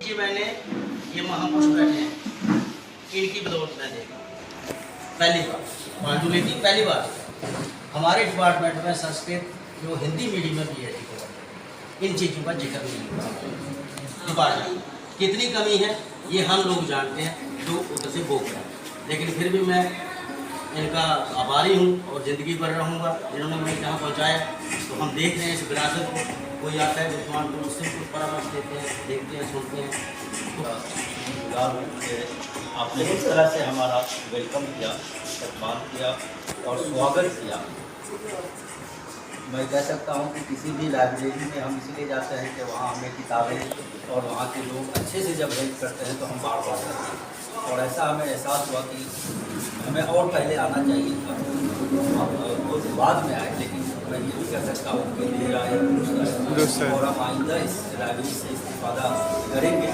ये मैंने ये महापुरुष बैठे हैं, इनकी बदौलत मैं देखा पहली बार पांडुलिपि पहली बार हमारे डिपार्टमेंट में संस्कृत जो हिंदी मीडियम में भी है, इन चीज़ों का जिक्र नहीं होता डिपार्टमेंट। कितनी कमी है ये हम लोग जानते हैं जो उधर से भोग रहे हैं, लेकिन फिर भी मैं इनका आभारी हूँ और ज़िंदगी भर रहूँगा जिन्होंने मुझे जहाँ पहुँचाया। तो हम देख रहे हैं इस विरासत को, कोई आता है विद्वान तो उससे कुछ परामर्श देते हैं, देखते हैं, सुनते हैं। आपने इस तरह से हमारा वेलकम किया, सम्मान किया और स्वागत किया। मैं कह सकता हूँ कि किसी भी लाइब्रेरी में हम इसलिए जाते हैं कि वहाँ हमें किताबें और वहाँ के लोग अच्छे से जब हेल्प करते हैं तो हम बार बार करते हैं। और ऐसा हमें एहसास हुआ कि हमें और पहले आना चाहिए था, वो बाद में आए, लेकिन मैं ये भी कह सकता हूँ कि देर आए दुरुस्त आए, और हम आइंदा इस लाइब्रेरी से इस्तेफादा करेंगे।